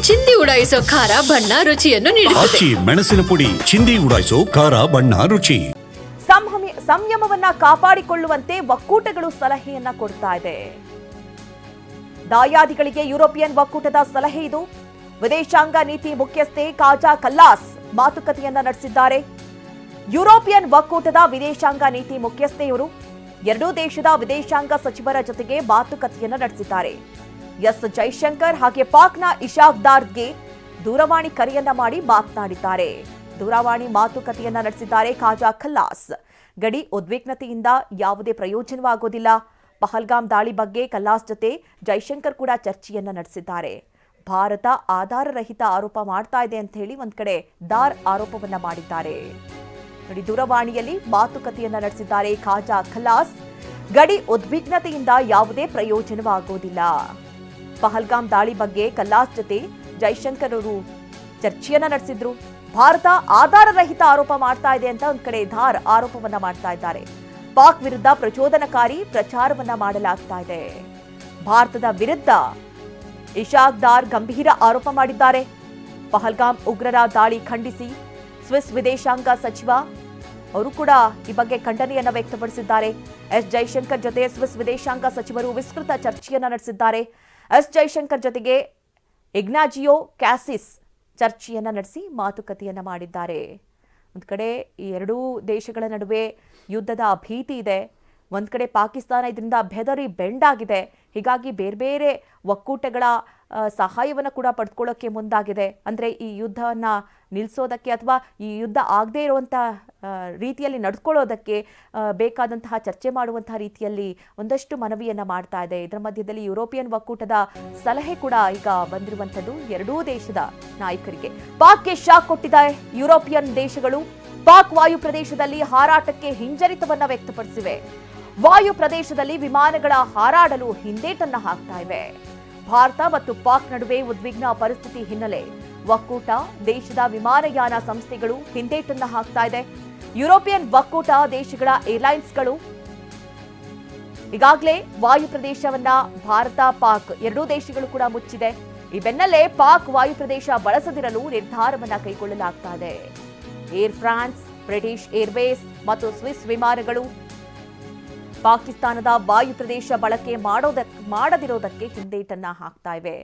ಚಿಂದಿ ಉಡಾಯಿಸೋ ಖಾರ ಬಣ್ಣ ರುಚಿಯನ್ನು ನೀಡುತ್ತದೆ. ಮೆಣಸಿನ ಪುಡಿ ಚಿಂದಿ ಉಡಾಯಿಸೋ ಖಾರ ಬಣ್ಣ ರುಚಿ. ಸಂಯಮವನ್ನ ಕಾಪಾಡಿಕೊಳ್ಳುವಂತೆ ಒಕ್ಕೂಟಗಳು ಸಲಹೆಯನ್ನ ಕೊಡ್ತಾ ಇದೆ. ದಾಯಾದಿಗಳಿಗೆ ಯುರೋಪಿಯನ್ ಒಕ್ಕೂಟದ ಸಲಹೆ ಇದು. ವಿದೇಶಾಂಗ ನೀತಿ ಮುಖ್ಯಸ್ಥೆ ಕಾಜಾ ಕಲ್ಲಾಸ್ ಮಾತುಕತೆಯನ್ನ ನಡೆಸಿದ್ದಾರೆ. ಯುರೋಪಿಯನ್ ಒಕ್ಕೂಟದ ವಿದೇಶಾಂಗ ನೀತಿ ಮುಖ್ಯಸ್ಥೆಯವರು ಎರಡೂ ದೇಶದ ವಿದೇಶಾಂಗ ಸಚಿವರ ಜೊತೆಗೆ ಮಾತುಕತೆಯನ್ನ ನಡೆಸಿದ್ದಾರೆ. ಎಸ್ ಜೈಶಂಕರ್ ಹಾಗೆ ಪಾಕ್ನ ಇಶಾಕ್ ದಾರ್ಗೆ ದೂರವಾಣಿ ಕರೆಯನ್ನ ಮಾಡಿ ಮಾತನಾಡಿದ್ದಾರೆ. ದೂರವಾಣಿ ಮಾತುಕತೆಯನ್ನ ನಡೆಸಿದ್ದಾರೆ ಕಾಜಾ ಖಲ್ಲಾಸ್. ಗಡಿ ಉದ್ವಿಗ್ನತೆಯಿಂದ ಯಾವುದೇ ಪ್ರಯೋಜನವಾಗೋದಿಲ್ಲ. ಪಹಲ್ಗಾಮ್ ದಾಳಿ ಬಗ್ಗೆ ಖಲ್ಲಾಸ್ ಜೊತೆ ಜೈಶಂಕರ್ ಕೂಡ ಚರ್ಚೆಯನ್ನ ನಡೆಸಿದ್ದಾರೆ. ಭಾರತ ಆಧಾರರಹಿತ ಆರೋಪ ಮಾಡ್ತಾ ಇದೆ ಅಂತ ಹೇಳಿ ಒಂದ್ ಕಡೆ ದಾರ್ ಆರೋಪವನ್ನ ಮಾಡಿದ್ದಾರೆ. ನೋಡಿ, ದೂರವಾಣಿಯಲ್ಲಿ ಮಾತುಕತೆಯನ್ನ ನಡೆಸಿದ್ದಾರೆ ಕಾಜಾ ಖಲ್ಲಾಸ್. ಗಡಿ ಉದ್ವಿಗ್ನತೆಯಿಂದ ಯಾವುದೇ ಪ್ರಯೋಜನವಾಗೋದಿಲ್ಲ. ಪಹಲ್ಗಾಮ್ ದಾಳಿ ಬಗ್ಗೆ ಖಲ್ಲಾಸ್ ಜೊತೆ ಜೈಶಂಕರ್ ಅವರು ಚರ್ಚೆಯನ್ನ ನಡೆಸಿದ್ರು. ಭಾರತ ಆಧಾರರಹಿತ ಆರೋಪ ಮಾಡ್ತಾ ಇದೆ ಅಂತ ಒಂದ್ ಕಡೆ ಧಾರ್ ಆರೋಪವನ್ನ ಮಾಡ್ತಾ ಇದ್ದಾರೆ. ಪಾಕ್ ವಿರುದ್ಧ ಪ್ರಚೋದನಕಾರಿ ಪ್ರಚಾರವನ್ನ ಮಾಡಲಾಗ್ತಾ ಇದೆ. ಭಾರತದ ವಿರುದ್ಧ ಇಶಾಕ್ ದಾರ್ ಗಂಭೀರ ಆರೋಪ ಮಾಡಿದ್ದಾರೆ. ಪಹಲ್ಗಾಮ್ ಉಗ್ರರ ದಾಳಿ ಖಂಡಿಸಿ ಸ್ವಿಸ್ ವಿದೇಶಾಂಗ ಸಚಿವ ಅವರು ಕೂಡ ಈ ಬಗ್ಗೆ ಖಂಡನೆಯನ್ನ ವ್ಯಕ್ತಪಡಿಸಿದ್ದಾರೆ. ಎಸ್ ಜೈಶಂಕರ್ ಜೊತೆ ಸ್ವಿಸ್ ವಿದೇಶಾಂಗ ಸಚಿವರು ವಿಸ್ತೃತ ಚರ್ಚೆಯನ್ನ ನಡೆಸಿದ್ದಾರೆ. ಎಸ್ ಜೈಶಂಕರ್ ಜೊತೆಗೆ ಇಗ್ನಾಜಿಯೋ ಕ್ಯಾಸಿಸ್ ಚರ್ಚೆಯನ್ನ ನಡೆಸಿ ಮಾತುಕತೆಯನ್ನ ಮಾಡಿದ್ದಾರೆ. ಒಂದು ಕಡೆ ಈ ಎರಡೂ ದೇಶಗಳ ನಡುವೆ ಯುದ್ಧದ ಭೀತಿ ಇದೆ. ಒಂದು ಕಡೆ ಪಾಕಿಸ್ತಾನ ಇದರಿಂದ ಬೆದರಿ ಬೆಂಡಾಗಿದೆ. ಹೀಗಾಗಿ ಬೇರೆ ಬೇರೆ ಒಕ್ಕೂಟಗಳ ಸಹಾಯವನ್ನು ಕೂಡ ಪಡೆದುಕೊಳ್ಳೋಕ್ಕೆ ಮುಂದಾಗಿದೆ. ಅಂದರೆ ಈ ಯುದ್ಧವನ್ನು ನಿಲ್ಲಿಸೋದಕ್ಕೆ ಅಥವಾ ಈ ಯುದ್ಧ ಆಗದೇ ಇರುವಂಥ ರೀತಿಯಲ್ಲಿ ನಡೆದುಕೊಳ್ಳೋದಕ್ಕೆ ಬೇಕಾದಂತಹ ಚರ್ಚೆ ಮಾಡುವಂತಹ ರೀತಿಯಲ್ಲಿ ಒಂದಷ್ಟು ಮನವಿಯನ್ನು ಮಾಡ್ತಾ ಇದೆ. ಇದರ ಮಧ್ಯದಲ್ಲಿ ಯುರೋಪಿಯನ್ ಒಕ್ಕೂಟದ ಸಲಹೆ ಕೂಡ ಈಗ ಬಂದಿರುವಂಥದ್ದು ಎರಡೂ ದೇಶದ ನಾಯಕರಿಗೆ. ಪಾಕ್ಗೆ ಶಾಕ್ ಕೊಟ್ಟಿದೆ ಯುರೋಪಿಯನ್ ದೇಶಗಳು. ಪಾಕ್ ವಾಯು ಪ್ರದೇಶದಲ್ಲಿ ಹಾರಾಟಕ್ಕೆ ಹಿಂಜರಿತವನ್ನ ವ್ಯಕ್ತಪಡಿಸಿವೆ. ವಾಯು ಪ್ರದೇಶದಲ್ಲಿ ವಿಮಾನಗಳ ಹಾರಾಡಲು ಹಿಂದೇಟನ್ನ ಹಾಕ್ತಾ ಇವೆ. ಭಾರತ ಮತ್ತು ಪಾಕ್ ನಡುವೆ ಉದ್ವಿಗ್ನ ಪರಿಸ್ಥಿತಿ ಹಿನ್ನೆಲೆ ಒಕ್ಕೂಟ ದೇಶದ ವಿಮಾನಯಾನ ಸಂಸ್ಥೆಗಳು ಹಿಂದೇಟನ್ನ ಹಾಕ್ತಾ ಇದೆ. ಯುರೋಪಿಯನ್ ಒಕ್ಕೂಟ ದೇಶಗಳ ಏರ್ಲೈನ್ಸ್ಗಳು ಈಗಾಗಲೇ ವಾಯು ಪ್ರದೇಶವನ್ನ ಭಾರತ ಪಾಕ್ ಎರಡೂ ದೇಶಗಳು ಕೂಡ ಮುಚ್ಚಿದೆ. ಈ ಬೆನ್ನಲ್ಲೇ ಪಾಕ್ ವಾಯು ಪ್ರದೇಶ ಬಳಸದಿರಲು ನಿರ್ಧಾರವನ್ನ ಕೈಗೊಳ್ಳಲಾಗ್ತಾ ಇದೆ. ಏರ್ ಫ್ರಾನ್ಸ್, ಬ್ರಿಟಿಷ್ ಏರ್ವೇಸ್ ಮತ್ತು ಸ್ವಿಸ್ ವಿಮಾನಗಳು ಪಾಕಿಸ್ತಾನದ ವಾಯು ಪ್ರದೇಶ ಬಳಕೆ ಮಾಡದಿರೋದಕ್ಕೆ ಹಿಂದೇಟನ್ನ ಹಾಕ್ತಾ ಇವೆ.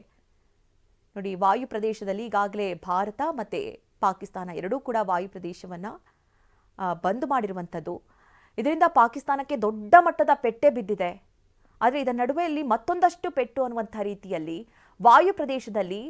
ನೋಡಿ, ವಾಯು ಪ್ರದೇಶದಲ್ಲಿ ಈಗಾಗಲೇ ಭಾರತ ಮತ್ತೆ ಪಾಕಿಸ್ತಾನ ಎರಡೂ ಕೂಡ ವಾಯು ಪ್ರದೇಶವನ್ನ ಬಂದ್ ಮಾಡಿರುವಂಥದ್ದು. ಇದರಿಂದ ಪಾಕಿಸ್ತಾನಕ್ಕೆ ದೊಡ್ಡ ಮಟ್ಟದ ಪೆಟ್ಟೆ ಬಿದ್ದಿದೆ. ಆದರೆ ಇದರ ನಡುವೆಯಲ್ಲಿ ಮತ್ತೊಂದಷ್ಟು ಪೆಟ್ಟು ಅನ್ನುವಂಥ ರೀತಿಯಲ್ಲಿ ವಾಯು ಪ್ರದೇಶದಲ್ಲಿ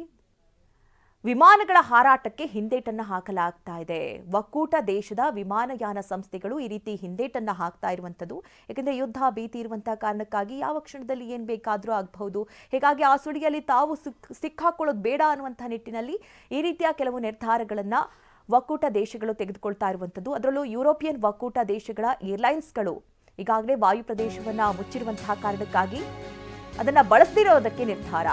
ವಿಮಾನಗಳ ಹಾರಾಟಕ್ಕೆ ಹಿಂದೇಟನ್ನ ಹಾಕಲಾಗ್ತಾ ಇದೆ. ಒಕ್ಕೂಟ ದೇಶದ ವಿಮಾನಯಾನ ಸಂಸ್ಥೆಗಳು ಈ ರೀತಿ ಹಿಂದೇಟನ್ನ ಹಾಕ್ತಾ ಇರುವಂಥದ್ದು. ಯಾಕೆಂದರೆ ಯುದ್ಧ ಭೀತಿ ಇರುವಂತಹ ಕಾರಣಕ್ಕಾಗಿ ಯಾವ ಕ್ಷಣದಲ್ಲಿ ಏನು ಬೇಕಾದರೂ ಆಗಬಹುದು. ಹೀಗಾಗಿ ಆ ಸುಳಿಯಲ್ಲಿ ತಾವು ಸಿಕ್ಕಾಕೊಳ್ಳೋದು ಬೇಡ ಅನ್ನುವಂಥ ನಿಟ್ಟಿನಲ್ಲಿ ಈ ರೀತಿಯ ಕೆಲವು ನಿರ್ಧಾರಗಳನ್ನು ಒಕ್ಕೂಟ ದೇಶಗಳು ತೆಗೆದುಕೊಳ್ತಾ ಇರುವಂಥದ್ದು. ಅದರಲ್ಲೂ ಯುರೋಪಿಯನ್ ಒಕ್ಕೂಟ ದೇಶಗಳ ಏರ್ಲೈನ್ಸ್ಗಳು ಈಗಾಗಲೇ ವಾಯು ಪ್ರದೇಶವನ್ನು ಮುಚ್ಚಿರುವಂತಹ ಕಾರಣಕ್ಕಾಗಿ ಅದನ್ನು ಬಳಸದಿರೋದಕ್ಕೆ ನಿರ್ಧಾರ.